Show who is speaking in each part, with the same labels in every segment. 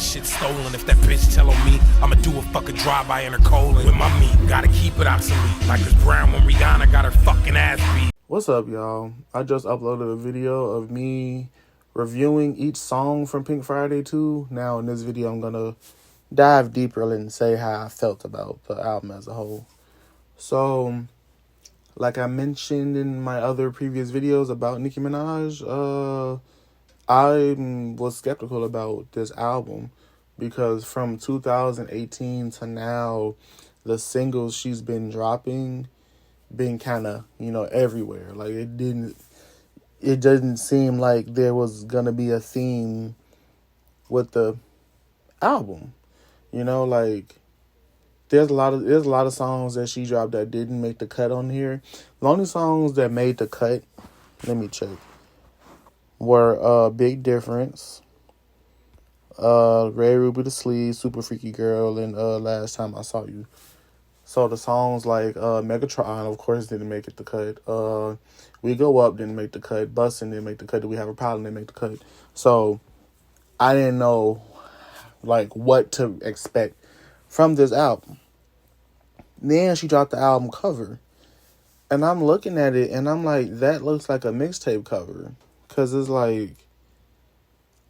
Speaker 1: this shit stolen. If that bitch tell on me, I'ma do a fucking drive-by in her colon. With my meat, gotta keep it obsolete. Like Chris Brown when Rihanna got her fucking ass beat.
Speaker 2: What's up, y'all? I just uploaded a video of me reviewing each song from Pink Friday 2. Now, in this video, I'm gonna dive deeper and say how I felt about the album as a whole. So, like I mentioned in my other previous videos about Nicki Minaj, I was skeptical about this album because from 2018 to now, the singles she's been dropping been kind of, everywhere. Like it didn't seem like there was gonna be a theme with the album. Like there's a lot of songs that she dropped that didn't make the cut on here. The only songs that made the cut, let me check, were Big Difference, Red Ruby the Sleeve, Super Freaky Girl, and Last Time I Saw You. So the songs like Megatron, of course, didn't make it the cut. We Go Up didn't make the cut. Bustin' didn't make the cut. Do We Have a Problem didn't make the cut. So I didn't know like what to expect from this album. Then she dropped the album cover. And I'm looking at it and I'm like, that looks like a mixtape cover. Because it's like,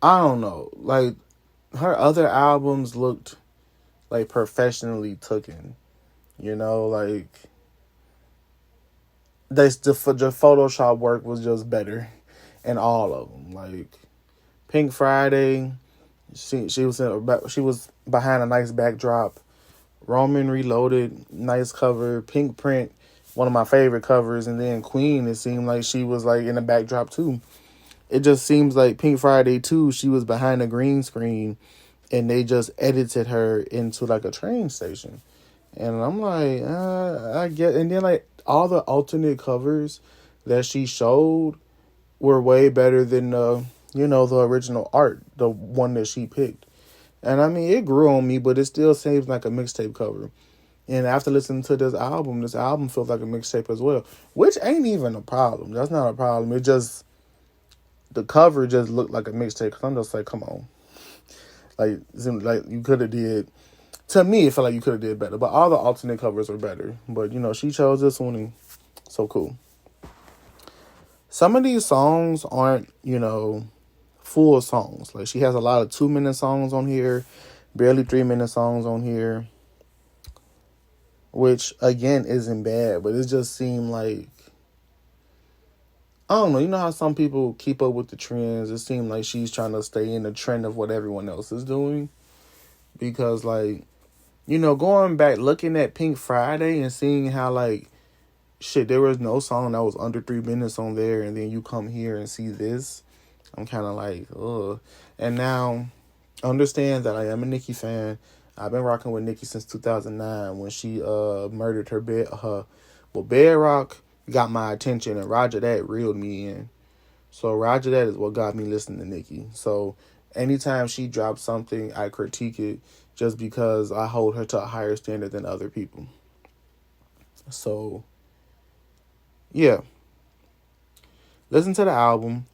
Speaker 2: I don't know. Like, her other albums looked like professionally taken. Like, the Photoshop work was just better in all of them. Like, Pink Friday, she was behind a nice backdrop. Roman Reloaded, nice cover. Pink Print, one of my favorite covers. And then Queen, it seemed like she was like in the backdrop too. It just seems like Pink Friday 2, she was behind a green screen and they just edited her into like a train station. And I'm like, I get. And then like all the alternate covers that she showed were way better than the original art, the one that she picked. And I mean, it grew on me, but it still seems like a mixtape cover. And after listening to this album feels like a mixtape as well, which ain't even a problem. That's not a problem. It just, the cover just looked like a mixtape. Cause I'm just like, come on, like you could have did. To me, it felt like you could have did better. But all the alternate covers were better. But she chose this one, and so cool. Some of these songs aren't full songs. Like she has a lot of 2-minute songs on here, barely 3-minute songs on here, which again isn't bad. But it just seemed like, I don't know. You know how some people keep up with the trends? It seemed like she's trying to stay in the trend of what everyone else is doing. Because, like, going back, looking at Pink Friday and seeing how, like, shit, there was no song that was under 3 minutes on there. And then you come here and see this. I'm kind of like, ugh. And now, understand that I am a Nicki fan. I've been rocking with Nicki since 2009 when she murdered her Bedrock got my attention, and Roger That reeled me in. So Roger That is what got me listening to Nicki. So anytime she drops something, I critique it just because I hold her to a higher standard than other people. So, yeah. Listen to the album.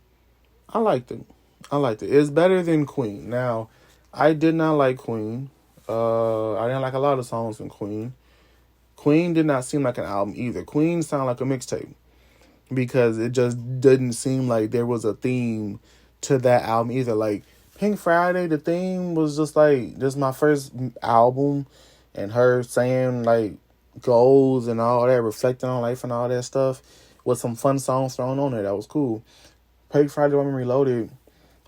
Speaker 2: I liked it. It's better than Queen. Now, I did not like Queen. I didn't like a lot of songs from Queen. Queen did not seem like an album either. Queen sounded like a mixtape because it just didn't seem like there was a theme to that album either. Like Pink Friday, the theme was just like, this is my first album, and her saying like goals and all that, reflecting on life and all that stuff with some fun songs thrown on there. That was cool. Pink Friday, Roman Reloaded,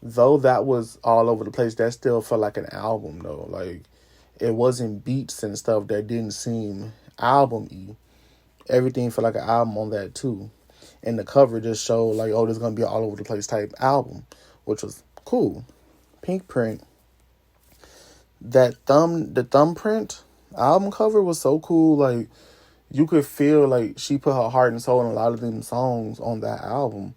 Speaker 2: though that was all over the place, that still felt like an album though. Like it wasn't beats and stuff that didn't seem album-y. Everything felt like an album on that too. And the cover just showed like, oh, this is going to be an all over the place type album, which was cool. Pink Print. The thumbprint album cover was so cool. Like you could feel like she put her heart and soul in a lot of them songs on that album,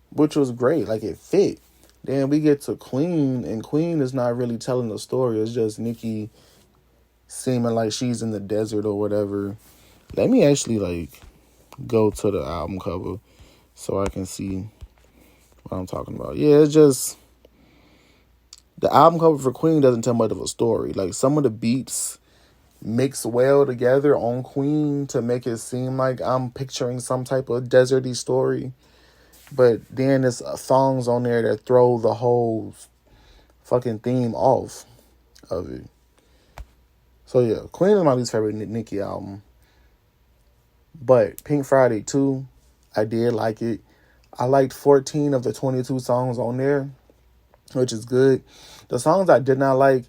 Speaker 2: which was great. Like it fit. Then we get to Queen, and Queen is not really telling the story. It's just Nicki seeming like she's in the desert or whatever. Let me actually like go to the album cover so I can see what I'm talking about. Yeah, it's just The album cover for Queen doesn't tell much of a story. Like, some of the beats mix well together on Queen to make it seem like I'm picturing some type of deserty story. But then there's songs on there that throw the whole fucking theme off of it. So yeah, Queen is my least favorite Nicki album. But Pink Friday 2, I did like it. I liked 14 of the 22 songs on there, which is good. The songs I did not like,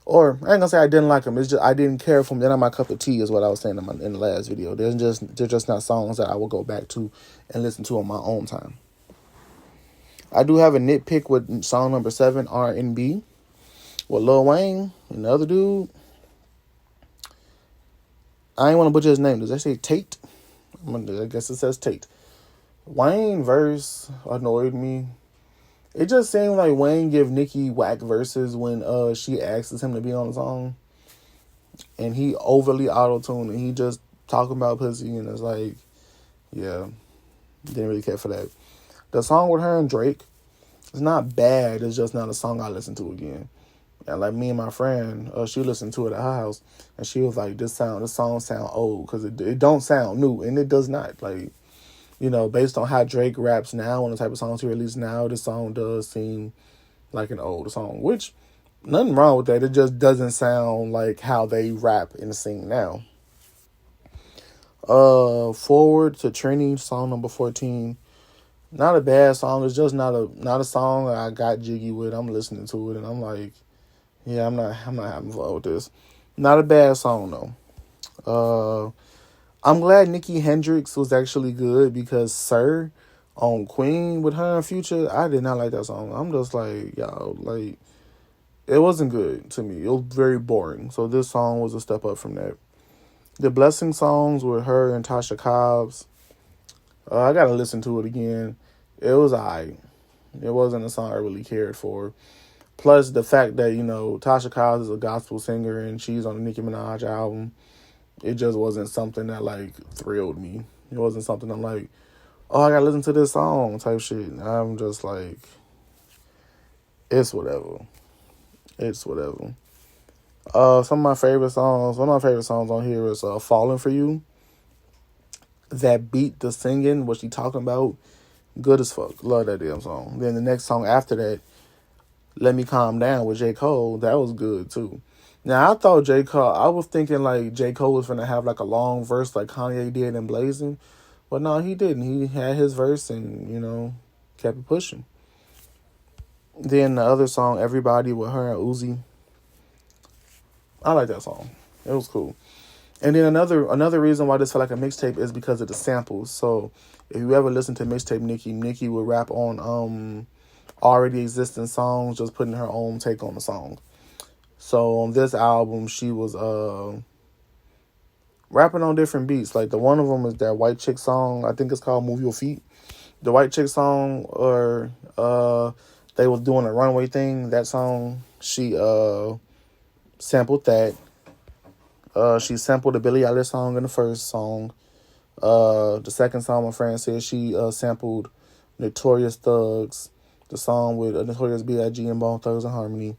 Speaker 2: or I ain't gonna say I didn't like them, it's just I didn't care for them. They're not my cup of tea, is what I was saying in the last video. They're just not songs that I will go back to and listen to on my own time. I do have a nitpick with song number 7, R&B, with Lil Wayne and the other dude. I ain't want to butcher his name. Does that say Tate? I guess it says Tate. Wayne verse annoyed me. It just seemed like Wayne give Nicki whack verses when she asks him to be on the song. And he overly auto-tuned and he just talking about pussy, and it's like, yeah, didn't really care for that. The song with her and Drake, it's not bad, it's just not a song I listen to again. And like me and my friend, she listened to it at her house, and she was like, this song sound old, because it don't sound new, and it does not. Like, you know, based on how Drake raps now and the type of songs he released now, the song does seem like an old song, which, nothing wrong with that. It just doesn't sound like how they rap and sing now. Forward to Trini, song number 14. Not a bad song. It's just not a song that I got jiggy with. I'm listening to it and I'm like, yeah, I'm not having fun with this. Not a bad song though. I'm glad Nikki Hendrix was actually good, because Sir on Queen with her and Future, I did not like that song. I'm just like, y'all, like, it wasn't good to me. It was very boring. So this song was a step up from that. The Blessing songs with her and Tasha Cobbs, I gotta listen to it again. It was alright. It wasn't a song I really cared for. Plus the fact that, you know, Tasha Cobbs is a gospel singer and she's on the Nicki Minaj album. It just wasn't something that, like, thrilled me. It wasn't something I'm like, oh, I gotta listen to this song type shit. I'm just like, it's whatever. It's whatever. Some of my favorite songs, one of my favorite songs on here is Falling For You. That beat, the singing, what she talking about, good as fuck. Love that damn song. Then the next song after that, Let Me Calm Down with J. Cole, that was good too. Now, I thought I was thinking like J. Cole was finna have like a long verse like Kanye did in Blazing. But no, he didn't. He had his verse and, you know, kept it pushing. Then the other song, Everybody, with her and Uzi. I like that song. It was cool. And then another reason why this felt like a mixtape is because of the samples. So if you ever listen to mixtape Nicki would rap on already existing songs, just putting her own take on the song. So on this album, she was rapping on different beats. Like, the one of them is that White Chick song. I think it's called Move Your Feet. The White Chick song, or they was doing a runway thing. That song, she sampled that. She sampled the Billie Eilish song in the first song. The second song, my friend said she sampled Notorious Thugs, the song with Notorious B.I.G. and Bone Thugs and Harmony.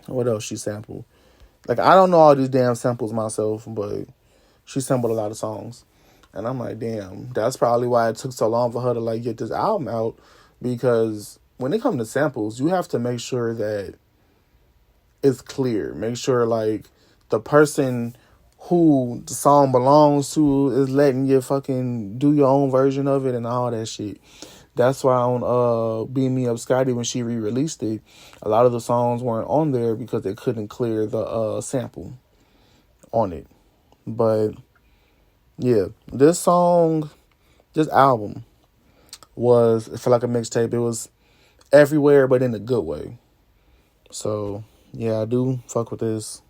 Speaker 2: What else she sampled? Like, I don't know all these damn samples myself, but she sampled a lot of songs. And I'm like, damn, that's probably why it took so long for her to, like, get this album out. Because when it comes to samples, you have to make sure that it's clear. Make sure, like, the person who the song belongs to is letting you fucking do your own version of it and all that shit. That's why on Beam Me Up Scotty, when she re-released it, a lot of the songs weren't on there because they couldn't clear the sample on it. But yeah, this album it felt like a mixtape. It was everywhere, but in a good way. So yeah, I do fuck with this.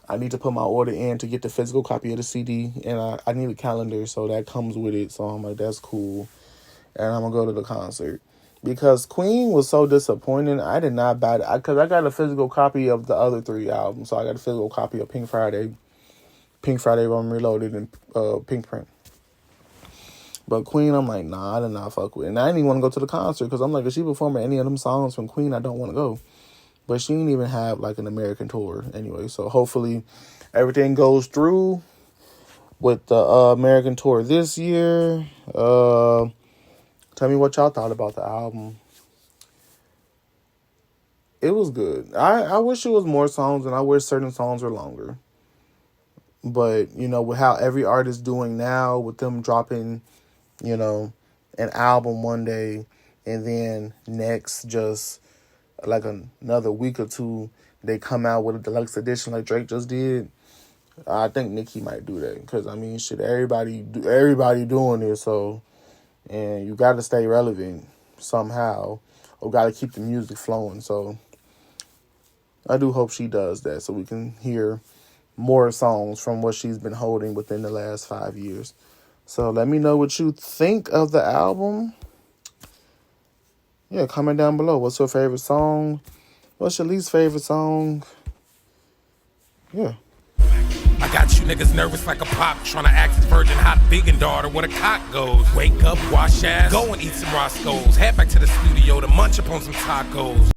Speaker 2: I need to put my order in to get the physical copy of the CD, and I need a calendar, so that comes with it. So I'm like, that's cool. And I'm going to go to the concert. Because Queen was so disappointing, I did not buy it. Because I got a physical copy of the other 3 albums. So I got a physical copy of Pink Friday Rum Reloaded, and Pink Print. But Queen, I'm like, nah, I did not fuck with. And I didn't even want to go to the concert because I'm like, if she performing any of them songs from Queen, I don't want to go. But she didn't even have like an American tour anyway. So hopefully everything goes through with the American tour this year. Tell me what y'all thought about the album. It was good. I wish it was more songs, and I wish certain songs were longer. But, you know, with how every artist doing now, with them dropping, you know, an album one day, and then next, just like another week or two, they come out with a deluxe edition like Drake just did. I think Nicki might do that. Because, I mean, shit, everybody doing it, so... And you got to stay relevant somehow, or got to keep the music flowing. So I do hope she does that, so we can hear more songs from what she's been holding within the last 5 years. So let me know what you think of the album. Yeah, comment down below. What's your favorite song? What's your least favorite song? Yeah.
Speaker 1: I got you niggas nervous like a pop, trying to act his virgin hot vegan daughter where the cock goes. Wake up, wash ass, go and eat some Roscoe's. Head back to the studio to munch upon some tacos.